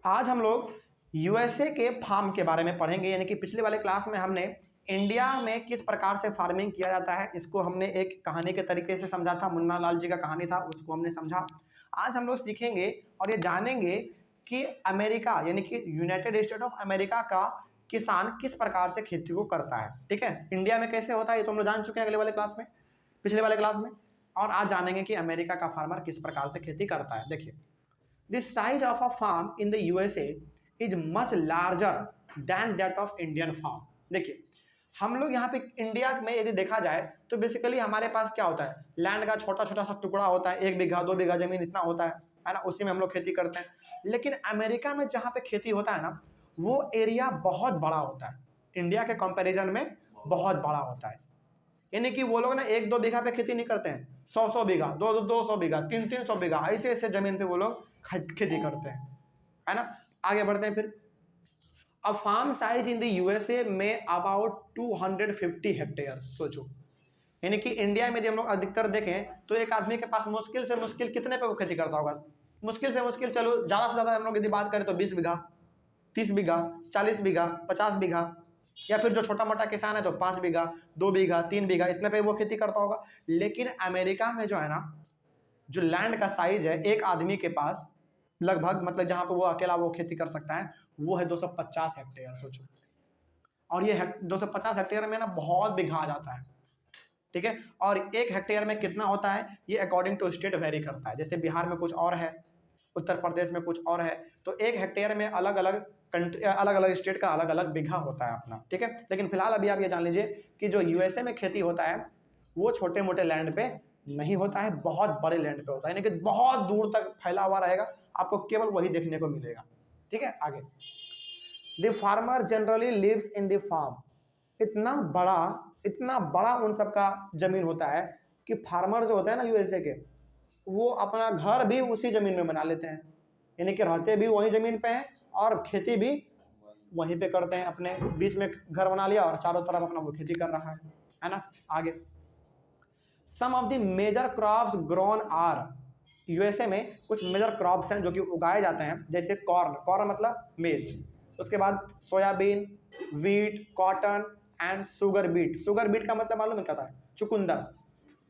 आज हम लोग यूएसए के फार्म के बारे में पढ़ेंगे। यानी कि पिछले वाले क्लास में हमने इंडिया में किस प्रकार से फार्मिंग किया जाता है इसको हमने एक कहानी के तरीके से समझा था। मुन्ना लाल जी का कहानी था, उसको हमने समझा। आज हम लोग सीखेंगे और ये जानेंगे कि अमेरिका यानी कि यूनाइटेड स्टेट ऑफ अमेरिका का किसान किस प्रकार से खेती को करता है। ठीक है, इंडिया में कैसे होता है ये तो हम लोग जान चुके हैं अगले वाले क्लास में, पिछले वाले क्लास में। और आज जानेंगे कि अमेरिका का फार्मर किस प्रकार से खेती करता है। देखिए, the size of a farm in the USA is much larger than that of Indian farm। देखिए, हम लोग यहाँ पे इंडिया में यदि देखा जाए तो बेसिकली हमारे पास क्या होता है, लैंड का छोटा छोटा सा टुकड़ा होता है, 1 बीघा 2 बीघा जमीन इतना होता है ना, उसी में हम लोग खेती करते हैं। लेकिन अमेरिका में जहाँ पे खेती होता है ना, वो एरिया बहुत बड़ा होता है, इंडिया के कंपैरिजन में बहुत बड़ा होता है। यानी कि वो लोग ना 1-2 बीघा पे खेती नहीं करते हैं, 100-100 बीघा, 200 बीघा, 300 बीघा, ऐसे ऐसे जमीन पे वो लोग खेती करते हैं, है ना। आगे बढ़ते हैं फिर। A farm size in the USA में अबाउट 250 हेक्टेयर। सोचो, यानी कि इंडिया में यदि हम लोग अधिकतर देखें तो एक आदमी के पास मुश्किल से मुश्किल कितने पे वो खेती करता होगा, मुश्किल से मुश्किल चलो ज़्यादा से ज़्यादा हम लोग यदि बात करें तो 20 बीघा, 30 बीघा, 40 बीघा, 50 बीघा, या फिर जो छोटा मोटा किसान है तो 5 बीघा, 2 बीघा, 3 बीघा, इतने पे वो खेती करता होगा। लेकिन अमेरिका में जो है ना, जो लैंड का साइज है एक आदमी के पास लगभग, मतलब जहां पे वो अकेला वो खेती कर सकता है, वो है 250 हेक्टेयर। सोचो, और ये 250 हेक्टेयर में ना बहुत बीघा आ जाता है। ठीक है, और 1 हेक्टेयर में कितना होता है ये अकॉर्डिंग टू स्टेट वेरी करता है। जैसे बिहार में कुछ और है, उत्तर प्रदेश में कुछ और है, तो 1 हेक्टेयर में अलग अलग कंट्री, अलग अलग स्टेट का अलग अलग बीघा होता है अपना। ठीक है, लेकिन फिलहाल अभी आप ये जान लीजिए कि जो यूएसए में खेती होता है वो छोटे मोटे लैंड पे नहीं होता है, बहुत बड़े लैंड पे होता है, यानी कि बहुत दूर तक फैला हुआ रहेगा, आपको केवल वही देखने को मिलेगा। ठीक है, आगे। The farmer generally lives in the farm. इतना बड़ा उन सबका जमीन होता है कि फार्मर जो होता है ना यूएसए के, वो अपना घर भी उसी जमीन में बना लेते हैं, यानी कि रहते भी वही जमीन पे हैं और खेती भी वहीं पे करते हैं। अपने बीच में घर बना लिया और चारों तरफ अपना वो खेती कर रहा है ना। आगे, some of the major crops grown are. USA में कुछ मेजर क्रॉप्स हैं जो कि उगाए जाते हैं, जैसे कॉर्न मतलब मेज, उसके बाद soybean, wheat, cotton and sugar beet. Sugar beet का मतलब मालूम है क्या होता है? चुकंदर,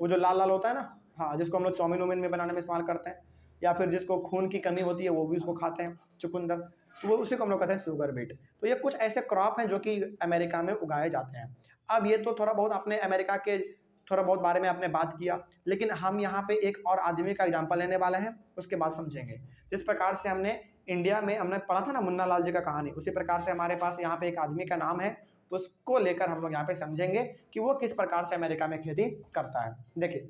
वो जो लाल लाल होता है ना, हाँ, जिसको हम लोग चाउमीन उमीन में बनाने में इस्तेमाल करते हैं, या फिर जिसको खून की कमी होती है वो भी उसको खाते हैं, चुकंदर, तो वो उसी को हम लोग कहते हैं शुगर बीट। तो ये कुछ ऐसे क्रॉप हैं जो कि अमेरिका में उगाए जाते हैं। अब ये तो थोड़ा बहुत आपने अमेरिका के थोड़ा बहुत बारे में आपने बात किया, लेकिन हम यहाँ पे एक और आदमी का एग्जाम्पल लेने वाले हैं, उसके बाद समझेंगे। जिस प्रकार से हमने इंडिया में हमने पढ़ा था ना मुन्ना लाल जी का कहानी, उसी प्रकार से हमारे पास यहाँ पे एक आदमी का नाम है, उसको लेकर हम लोग यहाँ पे समझेंगे कि वो किस प्रकार से अमेरिका में खेती करता है। देखिए,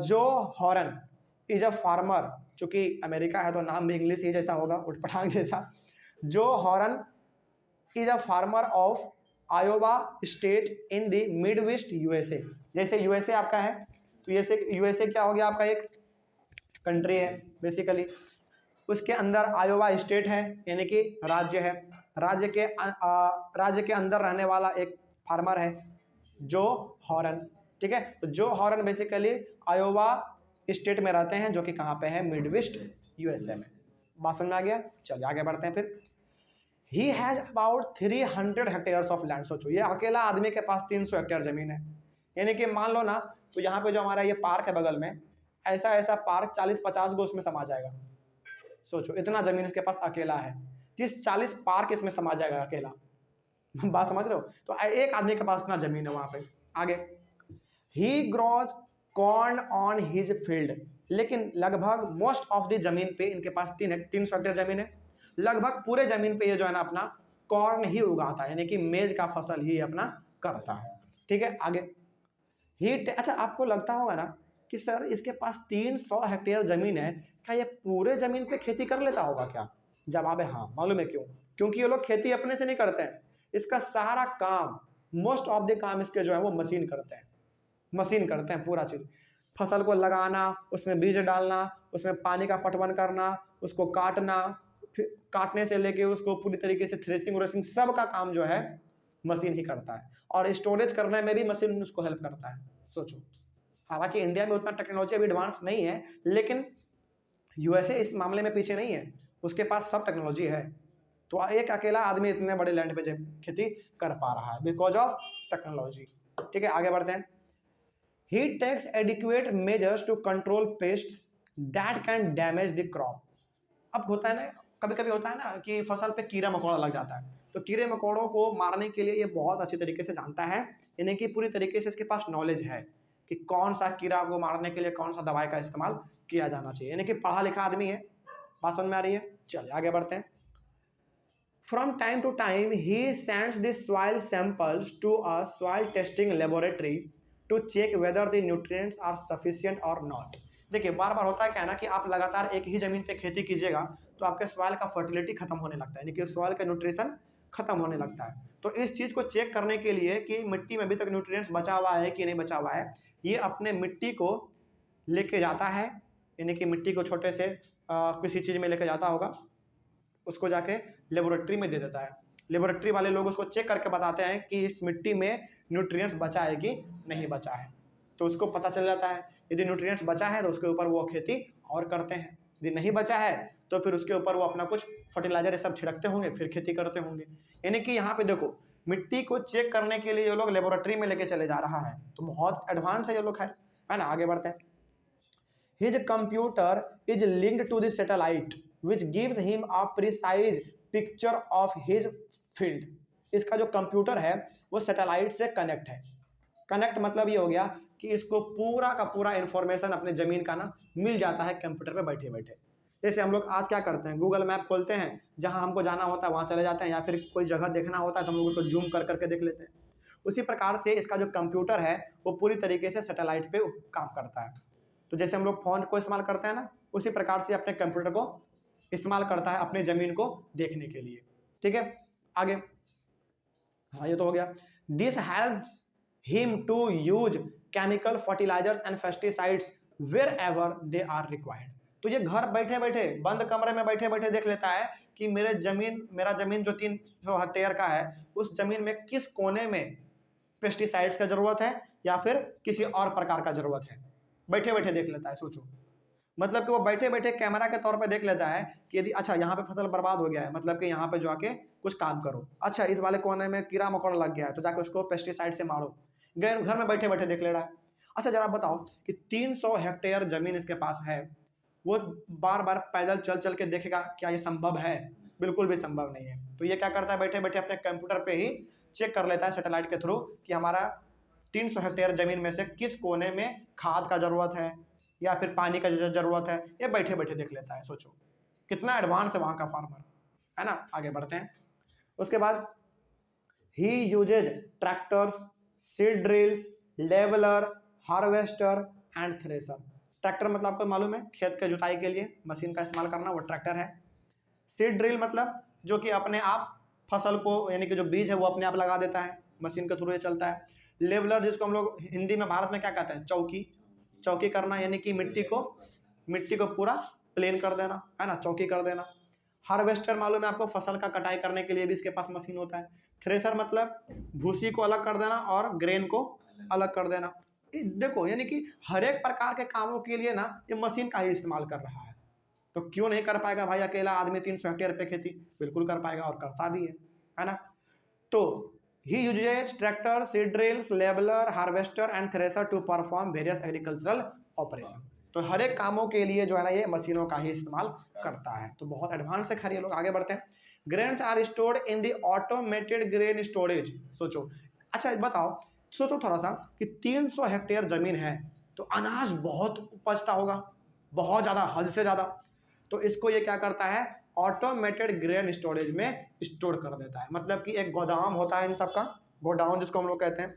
जो हॉरन इज अ फार्मर, चूंकि अमेरिका है तो नाम भी इंग्लिश ही जैसा होगा, उठपटांग जैसा। Joe Horn is a farmer of Iowa state in the Midwest USA. जैसे यूएसए आपका है तो यूएसए क्या हो गया आपका, एक कंट्री है बेसिकली, उसके अंदर आयोवा स्टेट है, यानी कि राज्य है। राज्य के अंदर रहने वाला एक फार्मर है जो हॉरन। ठीक है, तो जो हॉरन बेसिकली आयोवा स्टेट में रहते हैं, जो कि कहाँ पे है, मिड वेस्ट यूएसए में। बात समझ में आ गया? चलिए आगे बढ़ते हैं फिर। He has about 300 hectares of land. सोचो, ये अकेला आदमी के पास 300 हेक्टेयर जमीन है। यानी कि मान लो ना, तो यहाँ पे जो हमारा ये पार्क है बगल में, ऐसा ऐसा पार्क 40-50 गो उसमें समा जाएगा। सोचो, इतना जमीन इसके पास अकेला है, 30-40 पार्क इसमें समा जाएगा अकेला। बात समझ रहे हो? तो एक आदमी के पास इतना जमीन है वहां पे। आगे, ही grows corn on his field. लेकिन लगभग मोस्ट ऑफ द जमीन पे इनके पास 300 हेक्टेयर जमीन है, लगभग पूरे जमीन पे ये जो है ना अपना कॉर्न ही उगाता है, यानी कि मेज का फसल ही अपना करता है। ठीक है, आगे। अच्छा, आपको लगता होगा ना कि सर इसके पास 300 हेक्टेयर जमीन है, क्या ये पूरे जमीन पे खेती कर लेता होगा क्या? जवाब है हाँ। मालूम है क्यों? क्योंकि ये लोग खेती अपने से नहीं करते हैं, इसका सारा काम, मोस्ट ऑफ द काम इसके जो है वो मशीन करते हैं पूरा चीज। फसल को लगाना, उसमें बीज डालना, उसमें पानी का पटवन करना, उसको काटना, फिर काटने से लेके उसको पूरी तरीके से थ्रेसिंग व्रेसिंग सब का काम जो है मशीन ही करता है, और स्टोरेज करने में भी मशीन उसको हेल्प करता है। सोचो, हालांकि इंडिया में उतना टेक्नोलॉजी अभी एडवांस नहीं है, लेकिन यूएसए इस मामले में पीछे नहीं है, उसके पास सब टेक्नोलॉजी है। तो एक अकेला आदमी इतने बड़े लैंड पे खेती कर पा रहा है बिकॉज ऑफ टेक्नोलॉजी। ठीक है, आगे बढ़ते हैं। He takes adequate measures to control pests that can damage the crop. अब होता है ना, कभी कभी होता है ना कि फसल पे कीड़ा मकोड़ा लग जाता है, तो कीड़े मकोड़ों को मारने के लिए ये बहुत अच्छी तरीके से जानता है, यानी कि पूरी तरीके से इसके पास नॉलेज है कि कौन सा कीड़ा को मारने के लिए कौन सा दवाई का इस्तेमाल किया जाना चाहिए, यानी कि पढ़ा लिखा आदमी है। बात समझ में आ रही है? चलिए आगे बढ़ते हैं। From time to time, he sends the soil samples to a soil testing laboratory to check whether the nutrients are sufficient or not. देखिए बार बार होता है क्या है ना कि आप लगातार एक ही जमीन पे खेती कीजिएगा तो आपके सॉइल का फर्टिलिटी खत्म होने लगता है, यानी कि सॉइल का न्यूट्रिशन खत्म होने लगता है। तो इस चीज़ को चेक करने के लिए कि मिट्टी में अभी तक न्यूट्रिएंट्स बचा हुआ है कि नहीं बचा हुआ है, ये अपने मिट्टी को लेके जाता है, यानी कि मिट्टी को छोटे से किसी चीज़ में लेके जाता होगा, उसको जाके लेबोरेटरी में दे देता है। लेबोरेटरी वाले लोग उसको चेक करके बताते हैं कि इस मिट्टी में न्यूट्रिएंट्स बचा है कि नहीं बचा है, तो उसको पता चल जाता है। यदि न्यूट्रिएंट्स बचा है तो उसके ऊपर वो खेती और करते हैं, यदि नहीं बचा है तो फिर उसके ऊपर वो अपना कुछ फर्टिलाइजर सब छिड़कते होंगे, फिर खेती करते होंगे। यानी कि यहाँ पे देखो मिट्टी को चेक करने के लिए ये लोग लेबोरेटरी में लेके चले जा रहा है, तो बहुत एडवांस है ये लोग, है ना। आगे बढ़ते हैं। His computer is linked to the satellite which gives him a precise picture of his field. इसका जो कंप्यूटर है वो सैटेलाइट से कनेक्ट है। कनेक्ट मतलब ये हो गया कि इसको पूरा का पूरा इंफॉर्मेशन अपने ज़मीन का ना मिल जाता है कंप्यूटर पे बैठे बैठे। जैसे हम लोग आज क्या करते हैं, गूगल मैप खोलते हैं, जहां हमको जाना होता है वहां चले जाते हैं, या फिर कोई जगह देखना होता है तो हम लोग उसको जूम कर करके देख लेते हैं। उसी प्रकार से इसका जो कंप्यूटर है वो पूरी तरीके से सैटेलाइट पे काम करता है। तो जैसे हम लोग फ़ोन को इस्तेमाल करते हैं ना, उसी प्रकार से अपने कंप्यूटर को इस्तेमाल करता है अपने ज़मीन को देखने के लिए। ठीक है, आगे। हाँ ये तो हो गया। This helps him to use chemical fertilisers and pesticides wherever they are required. तो ये घर बैठे बैठे बंद कमरे में बैठे बैठे देख लेता है कि मेरा जमीन जो 300 हेक्टेयर का है, उस जमीन में किस कोने में पेस्टिसाइड्स का जरूरत है या फिर किसी और प्रकार का जरूरत है, बैठे बैठे देख लेता है। सोचो, मतलब कि वो बैठे बैठे कैमरा के तौर पे देख लेता है कि यदि अच्छा यहाँ पे फसल बर्बाद हो गया है, मतलब कि यहाँ पे जाके कुछ काम करो। अच्छा इस वाले कोने में कीड़ा मकोड़ा लग गया है तो जाके उसको पेस्टिसाइड से मारो। घर में बैठे बैठे देख ले रहा है। अच्छा जरा बताओ कि 300 हेक्टेयर जमीन इसके पास है, वो बार बार पैदल चल चल के देखेगा, क्या ये संभव है? बिल्कुल भी संभव नहीं है। तो ये क्या करता है, बैठे बैठे अपने कंप्यूटर पे ही चेक कर लेता है सैटेलाइट के थ्रू कि हमारा 300 हेक्टेयर जमीन में से किस कोने में खाद का जरूरत है या फिर पानी का जरूरत है, ये बैठे बैठे देख लेता है। सोचो कितना एडवांस है वहां का फार्मर, है ना। आगे बढ़ते हैं। उसके बाद he uses tractors, seed drills, leveller, harvester and thresher. Tractor मतलब आपको मालूम है खेत के जुताई के लिए मशीन का इस्तेमाल करना, वो ट्रैक्टर है। सीड ड्रिल मतलब जो कि अपने आप फसल को, यानी कि जो बीज है वो अपने आप लगा देता है, मशीन के थ्रू ये चलता है। लेवलर जिसको हम लोग हिंदी में भारत में क्या कहते हैं, चौकी करना, यानी कि मिट्टी को पूरा प्लेन कर देना, है ना, चौकी कर देना। हार्वेस्टर मालूम है आपको, फसल का कटाई करने के लिए भी इसके पास मशीन होता है। थ्रेसर मतलब भूसी को अलग कर देना और ग्रेन को अलग कर देना। देखो यानी कि हर एक प्रकार के कामों के लिए ना ये मशीन का ही इस्तेमाल कर रहा है। तो क्यों नहीं कर पाएगा भाई अकेला आदमी 300 हेक्टेयर पे खेती? बिल्कुल कर पाएगा और करता भी है ना। तो he uses tractor, seed drills, leveler, harvester and thresher to perform various agricultural operation। तो हर एक कामों के लिए जो है ना ये मशीनों का ही इस्तेमाल करता है। तो बहुत एडवांस है। खैर ये लोग आगे बढ़ते हैं। Grains are stored in the automated grain storage. सोचो, अच्छा बताओ, सोचो थोड़ा सा कि 300 हेक्टेयर जमीन है तो अनाज बहुत उपजता होगा, बहुत ज़्यादा, हद से ज़्यादा। तो इसको ये क्या करता है, ऑटोमेटेड ग्रेन स्टोरेज में स्टोर कर देता है। मतलब कि एक गोदाम होता है इन सब का, गोडाउन जिसको हम लोग कहते हैं,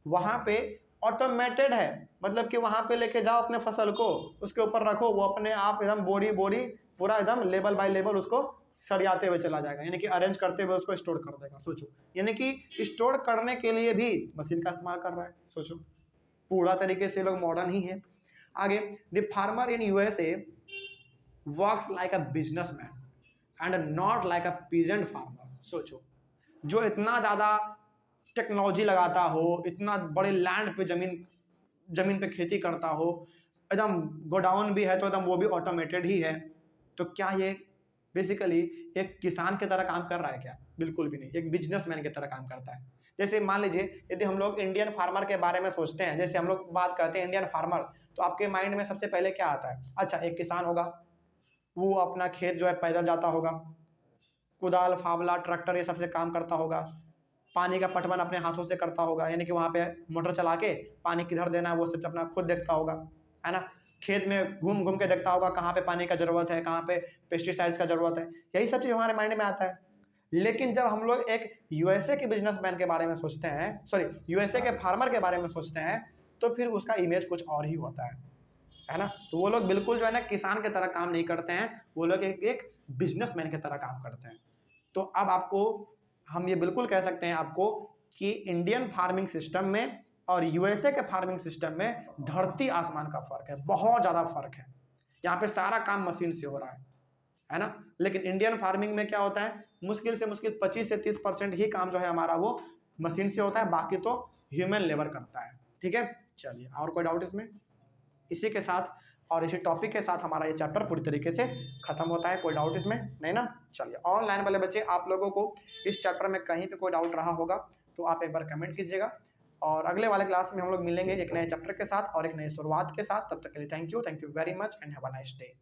वहाँ पे ऑटोमेटेड है, मतलब कि वहाँ पे लेके जाओ अपने फसल को, उसके ऊपर रखो, वो अपने आप एकदम बोरी पूरा एकदम लेवल बाय लेवल उसको सरियाते हुए चला जाएगा, यानी कि अरेंज करते हुए उसको स्टोर कर देगा। सोचो, यानी कि स्टोर करने के लिए भी मशीन का इस्तेमाल कर रहा है। सोचो पूरा तरीके से लोग मॉडर्न ही है। आगे, the farmer in USA works like a businessman and not like a peasant farmer. सोचो, जो इतना ज़्यादा टेक्नोलॉजी लगाता हो, इतना बड़े लैंड पे जमीन पे खेती करता हो, एकदम गोडाउन भी है तो एकदम वो भी ऑटोमेटेड ही है। तो क्या ये बेसिकली एक किसान की तरह काम कर रहा है क्या? बिल्कुल भी नहीं, एक बिजनेसमैन की तरह काम करता है। जैसे मान लीजिए यदि हम लोग इंडियन फार्मर के बारे में सोचते हैं, जैसे हम लोग बात करते हैं इंडियन फार्मर, तो आपके माइंड में सबसे पहले क्या आता है? अच्छा, एक किसान होगा, वो अपना खेत जो है पैदल जाता होगा, कुदाल, फावला, ट्रैक्टर ये सबसे काम करता होगा, पानी का पटवन अपने हाथों से करता होगा, यानी कि वहाँ पे मोटर चला के पानी किधर देना है वो सब अपना खुद देखता होगा, है ना। खेत में घूम घूम के देखता होगा कहाँ पे पानी का ज़रूरत है, कहाँ पे पेस्टिसाइड्स का ज़रूरत है, यही सब चीज़ हमारे माइंड में आता है। लेकिन जब हम लोग एक यूएसए के बिजनेसमैन के बारे में सोचते हैं, सॉरी यूएसए के फार्मर के बारे में सोचते हैं, तो फिर उसका इमेज कुछ और ही होता है ना। तो वो लोग बिल्कुल जो है ना किसान की तरह काम नहीं करते हैं, वो लोग एक बिजनेसमैन की तरह काम करते हैं। तो अब आपको हम ये बिल्कुल कह सकते हैं आपको कि इंडियन फार्मिंग सिस्टम में और यूएसए के फार्मिंग सिस्टम में धरती आसमान का फर्क है, बहुत ज़्यादा फर्क है। यहाँ पे सारा काम मशीन से हो रहा है ना। लेकिन इंडियन फार्मिंग में क्या होता है, मुश्किल से मुश्किल 25 से 30% ही काम जो है हमारा वो मशीन से होता है, बाकी तो ह्यूमन लेबर करता है। ठीक है, चलिए, और कोई डाउट इसमें? इसी के साथ और इसी टॉपिक के साथ हमारा ये चैप्टर पूरी तरीके से खत्म होता है। कोई डाउट इसमें नहीं ना? चलिए, ऑनलाइन वाले बच्चे आप लोगों को इस चैप्टर में कहीं पे कोई डाउट रहा होगा तो आप एक बार कमेंट कीजिएगा, और अगले वाले क्लास में हम लोग मिलेंगे एक नए चैप्टर के साथ और एक नई शुरुआत के साथ। तब तक के लिए thank you very much and have a nice day.